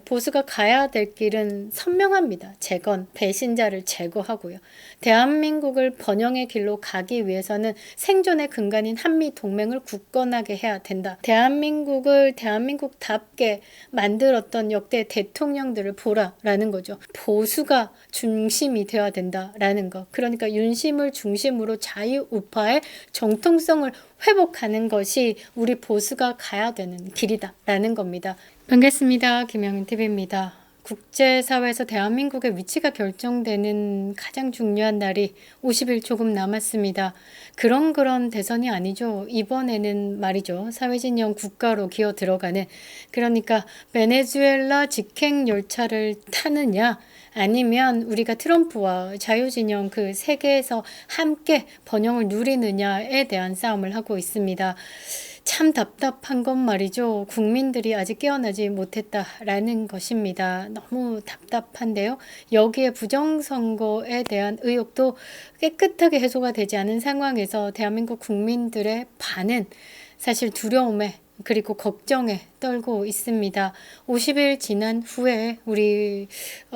보수가 가야 될 길은 선명합니다. 재건, 배신자를 제거하고요. 대한민국을 번영의 길로 가기 위해서는 생존의 근간인 한미 동맹을 굳건하게 해야 된다. 대한민국을 대한민국답게 만들었던 역대 대통령들을 보라라는 거죠. 보수가 중심이 되어야 된다라는 거. 그러니까 윤심을 중심으로 자유우파의 정통성을 회복하는 것이 우리 보수가 가야 되는 길이다라는 겁니다. 반갑습니다. 김영윤TV입니다. 국제사회에서 대한민국의 위치가 결정되는 가장 중요한 날이 50일 조금 남았습니다. 그런 대선이 아니죠. 이번에는 말이죠. 사회진영 국가로 기어 들어가는, 그러니까 베네수엘라 직행열차를 타느냐 아니면 우리가 트럼프와 자유진영 그 세계에서 함께 번영을 누리느냐에 대한 싸움을 하고 있습니다. 참 답답한 건 말이죠. 국민들이 아직 깨어나지 못했다라는 것입니다. 너무 답답한데요. 여기에 부정선거에 대한 의혹도 깨끗하게 해소가 되지 않은 상황에서 대한민국 국민들의 반은 사실 두려움에 그리고 걱정에 떨고 있습니다. 50일 지난 후에 우리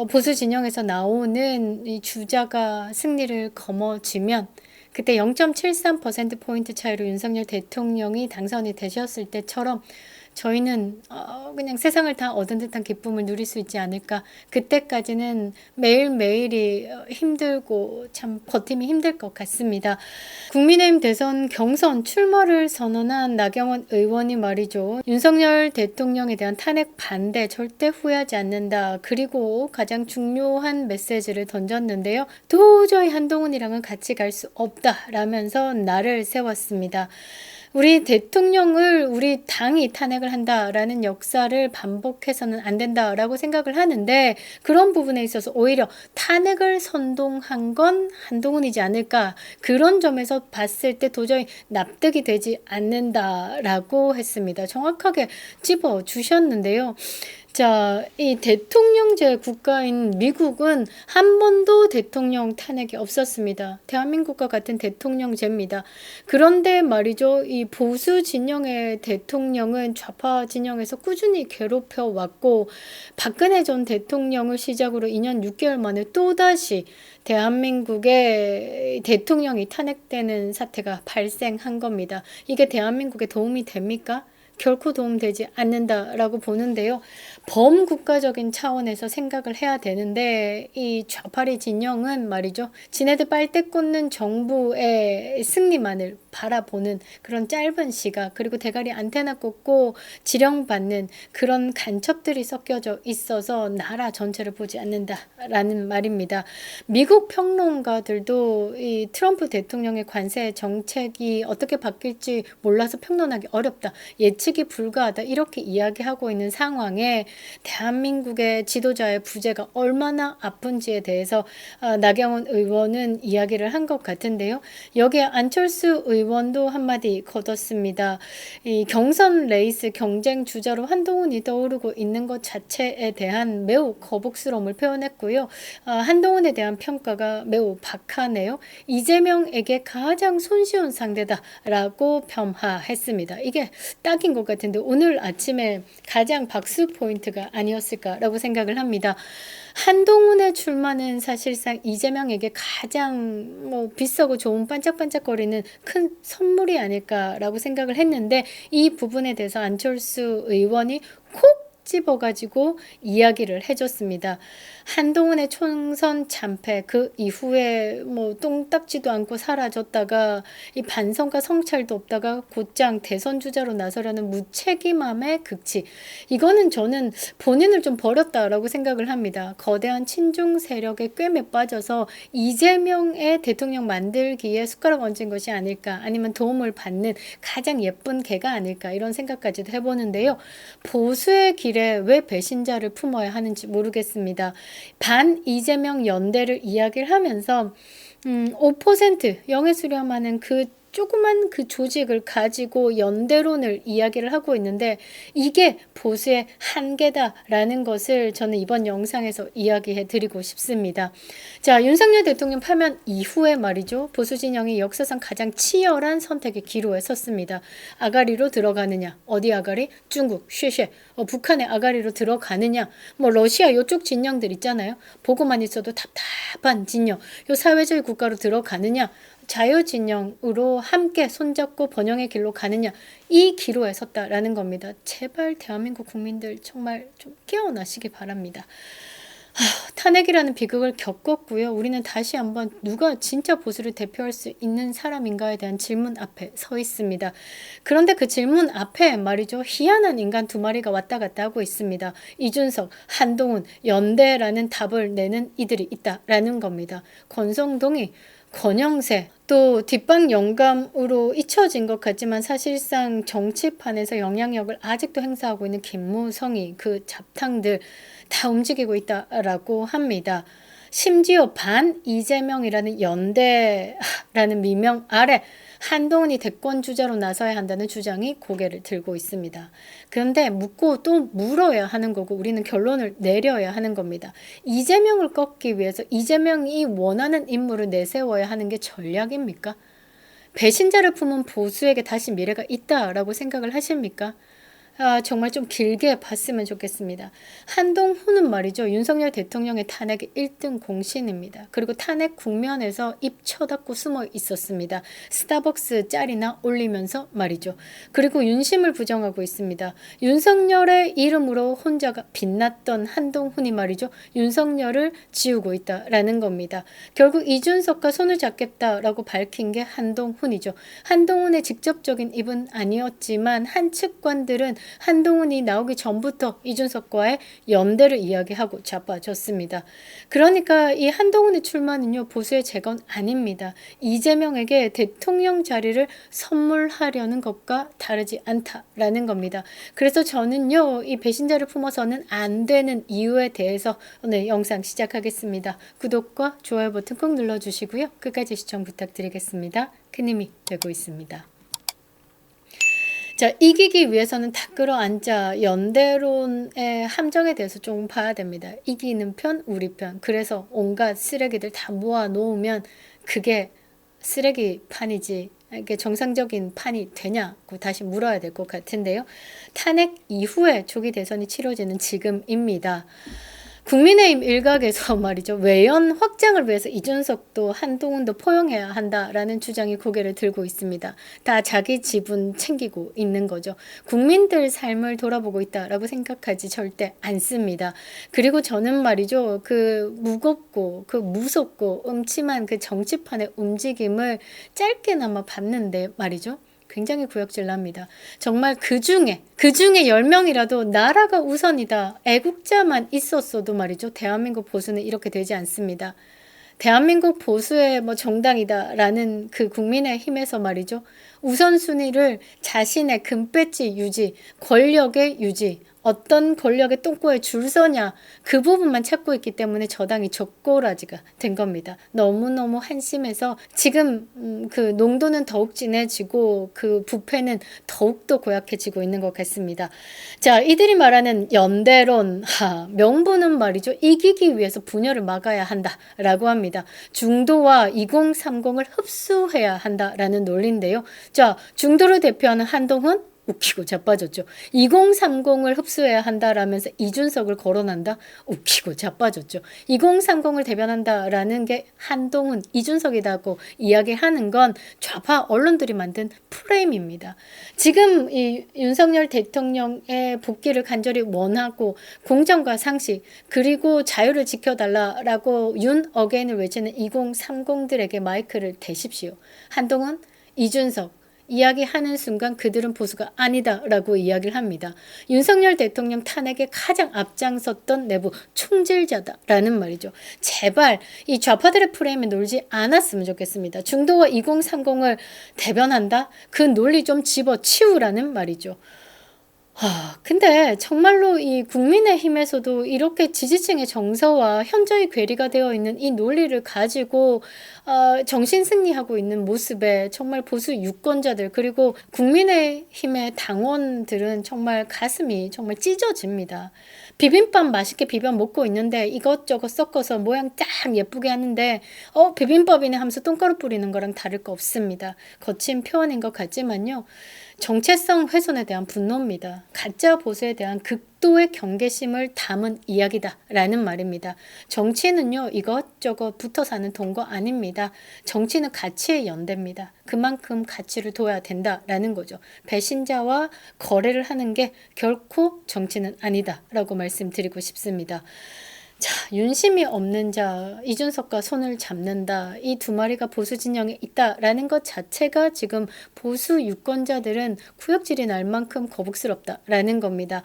보수 진영에서 나오는 이 주자가 승리를 거머쥐면 그때 0.73%포인트 차이로 윤석열 대통령이 당선이 되셨을 때처럼 저희는 그냥 세상을 다 얻은 듯한 기쁨을 누릴 수 있지 않을까. 그때까지는 매일매일이 힘들고 참 버팀이 힘들 것 같습니다. 국민의힘 대선 경선 출마를 선언한 나경원 의원이 말이죠. 윤석열 대통령에 대한 탄핵 반대 절대 후회하지 않는다. 그리고 가장 중요한 메시지를 던졌는데요. 도저히 한동훈이랑은 같이 갈 수 없다라면서 날을 세웠습니다. 우리 대통령을 우리 당이 탄핵을 한다라는 역사를 반복해서는 안 된다라고 생각을 하는데, 그런 부분에 있어서 오히려 탄핵을 선동한 건 한동훈이지 않을까, 그런 점에서 봤을 때 도저히 납득이 되지 않는다라고 했습니다. 정확하게 짚어주셨는데요. 자, 이 대통령제 국가인 미국은 한 번도 대통령 탄핵이 없었습니다. 대한민국과 같은 대통령제입니다. 그런데 말이죠, 이 보수 진영의 대통령은 좌파 진영에서 꾸준히 괴롭혀 왔고, 박근혜 전 대통령을 시작으로 2년 6개월 만에 또다시 대한민국의 대통령이 탄핵되는 사태가 발생한 겁니다. 이게 대한민국에 도움이 됩니까? 결코 도움되지 않는다라고 보는데요. 범국가적인 차원에서 생각을 해야 되는데, 이 좌파리 진영은 말이죠. 지네들 빨대 꽂는 정부의 승리만을 바라보는 그런 짧은 시각, 그리고 대가리 안테나 꽂고 지령받는 그런 간첩들이 섞여져 있어서 나라 전체를 보지 않는다라는 말입니다. 미국 평론가들도 이 트럼프 대통령의 관세 정책이 어떻게 바뀔지 몰라서 평론하기 어렵다, 예측이 불가하다, 이렇게 이야기하고 있는 상황에 대한민국의 지도자의 부재가 얼마나 아픈지에 대해서 나경원 의원은 이야기를 한 것 같은데요. 여기에 안철수 의원도 한마디 거뒀습니다. 이 경선 레이스 경쟁 주자로 한동훈이 떠오르고 있는 것 자체에 대한 매우 거북스러움을 표현했고요. 한동훈에 대한 평가가 매우 박하네요. 이재명에게 가장 손쉬운 상대다라고 폄하했습니다. 이게 딱인 것 같은데 오늘 아침에 가장 박수 포인트가 아니었을까라고 생각을 합니다. 한동훈의 출마는 사실상 이재명에게 가장 비싸고 좋은 반짝반짝거리는 큰 선물이 아닐까라고 생각을 했는데, 이 부분에 대해서 안철수 의원이 콕 집어가지고 이야기를 해줬습니다. 한동훈의 총선 참패 그 이후에 똥딱지도 않고 사라졌다가 이 반성과 성찰도 없다가 곧장 대선 주자로 나서려는 무책임함의 극치, 이거는 저는 본인을 좀 버렸다라고 생각을 합니다. 거대한 친중 세력의 꿰매 빠져서 이재명의 대통령 만들기에 숟가락 얹은 것이 아닐까, 아니면 도움을 받는 가장 예쁜 개가 아닐까, 이런 생각까지도 해보는데요. 보수의 길에 왜 배신자를 품어야 하는지 모르겠습니다. 반 이재명 연대를 이야기를 하면서 5% 영에 수렴하는 그 조그만 그 조직을 가지고 연대론을 이야기를 하고 있는데 이게 보수의 한계다라는 것을 저는 이번 영상에서 이야기해 드리고 싶습니다. 자, 윤석열 대통령 파면 이후에 말이죠. 보수 진영이 역사상 가장 치열한 선택의 기로에 섰습니다. 아가리로 들어가느냐, 어디 아가리? 중국, 쉐쉐, 북한의 아가리로 들어가느냐, 뭐 러시아 이쪽 진영들 있잖아요. 보고만 있어도 답답한 진영, 요 사회주의 국가로 들어가느냐, 자유진영으로 함께 손잡고 번영의 길로 가느냐, 이 기로에 섰다라는 겁니다. 제발 대한민국 국민들 정말 좀 깨어나시기 바랍니다. 탄핵이라는 비극을 겪었고요. 우리는 다시 한번 누가 진짜 보수를 대표할 수 있는 사람인가에 대한 질문 앞에 서 있습니다. 그런데 그 질문 앞에 말이죠. 희한한 인간 두 마리가 왔다 갔다 하고 있습니다. 이준석, 한동훈, 연대라는 답을 내는 이들이 있다라는 겁니다. 권성동이 권영세, 또 뒷방 영감으로 잊혀진 것 같지만 사실상 정치판에서 영향력을 아직도 행사하고 있는 김무성이 그 잡탕들 다 움직이고 있다라고 합니다. 심지어 반 이재명이라는 연대라는 미명 아래 한동훈이 대권 주자로 나서야 한다는 주장이 고개를 들고 있습니다. 그런데 묻고 또 물어야 하는 거고 우리는 결론을 내려야 하는 겁니다. 이재명을 꺾기 위해서 이재명이 원하는 인물을 내세워야 하는 게 전략입니까? 배신자를 품은 보수에게 다시 미래가 있다라고 생각을 하십니까? 정말 좀 길게 봤으면 좋겠습니다. 한동훈은 말이죠. 윤석열 대통령의 탄핵의 1등 공신입니다. 그리고 탄핵 국면에서 입 쳐닫고 숨어 있었습니다. 스타벅스 짤이나 올리면서 말이죠. 그리고 윤심을 부정하고 있습니다. 윤석열의 이름으로 혼자가 빛났던 한동훈이 말이죠. 윤석열을 지우고 있다라는 겁니다. 결국 이준석과 손을 잡겠다라고 밝힌 게 한동훈이죠. 한동훈의 직접적인 입은 아니었지만 한 측관들은 한동훈이 나오기 전부터 이준석과의 연대를 이야기하고 자빠졌습니다. 그러니까 이 한동훈의 출마는요, 보수의 재건 아닙니다. 이재명에게 대통령 자리를 선물하려는 것과 다르지 않다라는 겁니다. 그래서 저는요, 이 배신자를 품어서는 안 되는 이유에 대해서 오늘 영상 시작하겠습니다. 구독과 좋아요 버튼 꼭 눌러주시고요. 끝까지 시청 부탁드리겠습니다. 큰 힘이 되고 있습니다. 자, 이기기 위해서는 다 끌어앉아 연대론의 함정에 대해서 좀 봐야 됩니다. 이기는 편, 우리 편. 그래서 온갖 쓰레기들 다 모아 놓으면 그게 쓰레기 판이지 이게 정상적인 판이 되냐고 다시 물어야 될 것 같은데요. 탄핵 이후에 조기 대선이 치러지는 지금입니다. 국민의힘 일각에서 말이죠. 외연 확장을 위해서 이준석도 한동훈도 포용해야 한다라는 주장이 고개를 들고 있습니다. 다 자기 지분 챙기고 있는 거죠. 국민들 삶을 돌아보고 있다라고 생각하지 절대 않습니다. 그리고 저는 말이죠. 그 무겁고 그 무섭고 음침한 그 정치판의 움직임을 짧게나마 봤는데 말이죠. 굉장히 구역질납니다. 정말 그 중에 10명이라도 나라가 우선이다. 애국자만 있었어도 말이죠. 대한민국 보수는 이렇게 되지 않습니다. 대한민국 보수의 뭐 정당이다라는 그 국민의힘에서 말이죠. 우선순위를 자신의 금배지 유지, 권력의 유지, 어떤 권력의 똥꼬에 줄 서냐 그 부분만 찾고 있기 때문에 저당이 족꼬라지가 된 겁니다. 너무너무 한심해서 지금 그 농도는 더욱 진해지고 그 부패는 더욱더 고약해지고 있는 것 같습니다. 자, 이들이 말하는 연대론 명분은 말이죠. 이기기 위해서 분열을 막아야 한다라고 합니다. 중도와 2030을 흡수해야 한다라는 논리인데요. 자, 중도를 대표하는 한동훈 웃기고 자빠졌죠. 2030을 흡수해야 한다라면서 이준석을 거론한다? 웃기고 자빠졌죠. 2030을 대변한다라는 게 한동훈, 이준석이라고 이야기하는 건 좌파 언론들이 만든 프레임입니다. 지금 이 윤석열 대통령의 복귀를 간절히 원하고 공정과 상식 그리고 자유를 지켜달라라고 윤 어게인을 외치는 2030들에게 마이크를 대십시오. 한동훈, 이준석 이야기하는 순간 그들은 보수가 아니다라고 이야기를 합니다. 윤석열 대통령 탄핵에 가장 앞장섰던 내부 총질자다라는 말이죠. 제발 이 좌파들의 프레임에 놀지 않았으면 좋겠습니다. 중도와 2030을 대변한다? 그 논리 좀 집어치우라는 말이죠. 근데 정말로 이 국민의힘에서도 이렇게 지지층의 정서와 현저히 괴리가 되어 있는 이 논리를 가지고 정신 승리하고 있는 모습에 정말 보수 유권자들 그리고 국민의힘의 당원들은 정말 가슴이 정말 찢어집니다. 비빔밥 맛있게 비벼 먹고 있는데 이것저것 섞어서 모양 딱 예쁘게 하는데 비빔밥이네 하면서 똥가루 뿌리는 거랑 다를 거 없습니다. 거친 표현인 것 같지만요. 정체성 훼손에 대한 분노입니다. 가짜 보수에 대한 극도의 경계심을 담은 이야기다라는 말입니다. 정치는요, 이것저것 붙어 사는 동거 아닙니다. 정치는 가치의 연대입니다. 그만큼 가치를 둬야 된다라는 거죠. 배신자와 거래를 하는 게 결코 정치는 아니다라고 말씀드리고 싶습니다. 자, 윤심이 없는 자, 이준석과 손을 잡는다. 이 두 마리가 보수 진영에 있다라는 것 자체가 지금 보수 유권자들은 구역질이 날 만큼 거북스럽다라는 겁니다.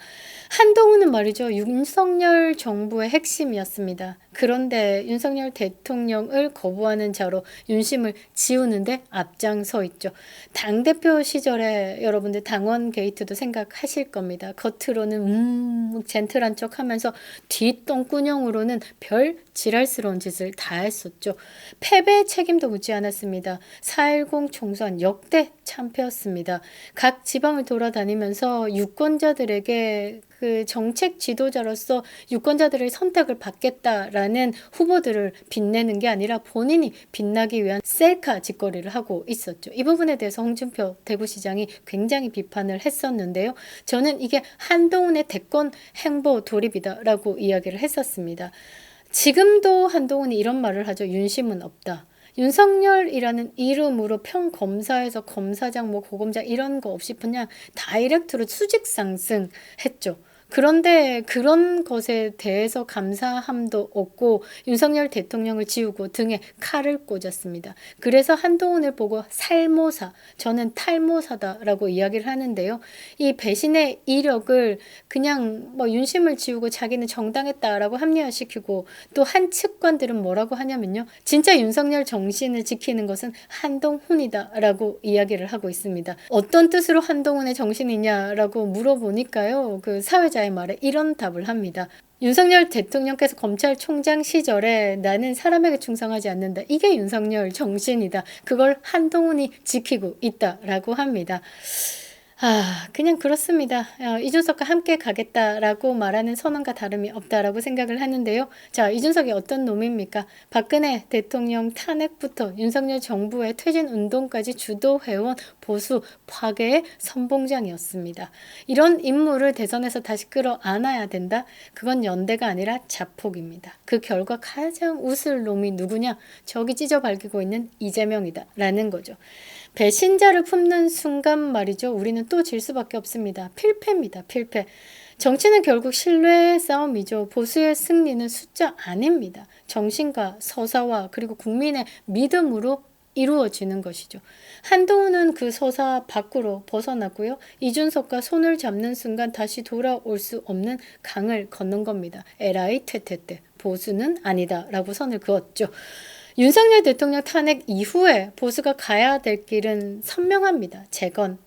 한동훈은 말이죠. 윤석열 정부의 핵심이었습니다. 그런데 윤석열 대통령을 거부하는 자로 윤심을 지우는데 앞장서 있죠. 당대표 시절에 여러분들 당원 게이트도 생각하실 겁니다. 겉으로는 젠틀한 척 하면서 뒷똥꾸녕으로는 별 지랄스러운 짓을 다 했었죠. 패배 책임도 묻지 않았습니다. 4.10 총선 역대 참패였습니다. 각 지방을 돌아다니면서 유권자들에게 그 정책 지도자로서 유권자들의 선택을 받겠다라는 후보들을 빛내는 게 아니라 본인이 빛나기 위한 셀카 짓거리를 하고 있었죠. 이 부분에 대해서 홍준표 대구시장이 굉장히 비판을 했었는데요. 저는 이게 한동훈의 대권 행보 돌입이다라고 이야기를 했었습니다. 지금도 한동훈이 이런 말을 하죠. 윤심은 없다. 윤석열이라는 이름으로 평검사에서 검사장, 고검장 이런 거 없이 그냥 다이렉트로 수직 상승했죠. 그런데 그런 것에 대해서 감사함도 없고 윤석열 대통령을 지우고 등에 칼을 꽂았습니다. 그래서 한동훈을 보고 살모사, 저는 탈모사다라고 이야기를 하는데요. 이 배신의 이력을 그냥 윤심을 지우고 자기는 정당했다라고 합리화시키고 또 한 측관들은 뭐라고 하냐면요. 진짜 윤석열 정신을 지키는 것은 한동훈이다라고 이야기를 하고 있습니다. 어떤 뜻으로 한동훈의 정신이냐라고 물어보니까요. 그 사회자의 말에 이런 답을 합니다. 윤석열 대통령께서 검찰총장 시절에 나는 사람에게 충성하지 않는다. 이게 윤석열 정신이다. 그걸 한동훈이 지키고 있다라고 합니다. 그냥 그렇습니다. 이준석과 함께 가겠다라고 말하는 선언과 다름이 없다라고 생각을 하는데요. 자, 이준석이 어떤 놈입니까? 박근혜 대통령 탄핵부터 윤석열 정부의 퇴진 운동까지 주도해온 보수 파괴의 선봉장이었습니다. 이런 인물을 대선에서 다시 끌어안아야 된다? 그건 연대가 아니라 자폭입니다. 그 결과 가장 웃을 놈이 누구냐? 저기 찢어발기고 있는 이재명이다 라는 거죠. 배신자를 품는 순간 말이죠. 우리는 또 질 수밖에 없습니다. 필패입니다. 필패. 정치는 결국 신뢰의 싸움이죠. 보수의 승리는 숫자 아닙니다. 정신과 서사와 그리고 국민의 믿음으로 이루어지는 것이죠. 한동훈은 그 서사 밖으로 벗어났고요. 이준석과 손을 잡는 순간 다시 돌아올 수 없는 강을 건넌 겁니다. 에라이 퇴퇴퇴 보수는 아니다 라고 선을 그었죠. 윤석열 대통령 탄핵 이후에 보수가 가야 될 길은 선명합니다. 재건,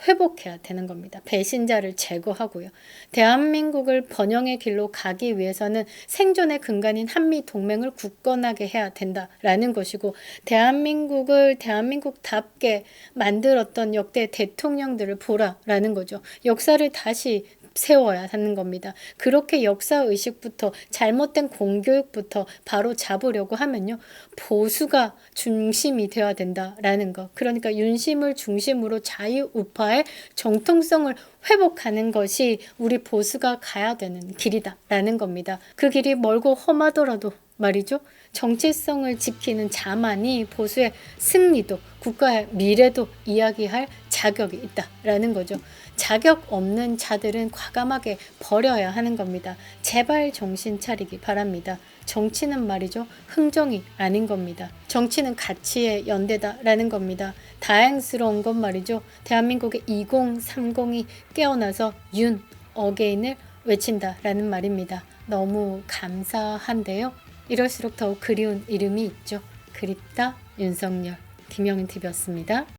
회복해야 되는 겁니다. 배신자를 제거하고요. 대한민국을 번영의 길로 가기 위해서는 생존의 근간인 한미동맹을 굳건하게 해야 된다라는 것이고 대한민국을 대한민국답게 만들었던 역대 대통령들을 보라라는 거죠. 역사를 다시 세워야 하는 겁니다. 그렇게 역사의식부터 잘못된 공교육부터 바로 잡으려고 하면요. 보수가 중심이 되어야 된다라는 거. 그러니까 윤심을 중심으로 자유우파의 정통성을 회복하는 것이 우리 보수가 가야 되는 길이다라는 겁니다. 그 길이 멀고 험하더라도 말이죠. 정체성을 지키는 자만이 보수의 승리도 국가의 미래도 이야기할 자격이 있다라는 거죠. 자격 없는 자들은 과감하게 버려야 하는 겁니다. 제발 정신 차리기 바랍니다. 정치는 말이죠. 흥정이 아닌 겁니다. 정치는 가치의 연대다라는 겁니다. 다행스러운 건 말이죠. 대한민국의 2030이 깨어나서 윤 어게인을 외친다라는 말입니다. 너무 감사한데요. 이럴수록 더욱 그리운 이름이 있죠. 그립다 윤석열. 김영인 TV였습니다.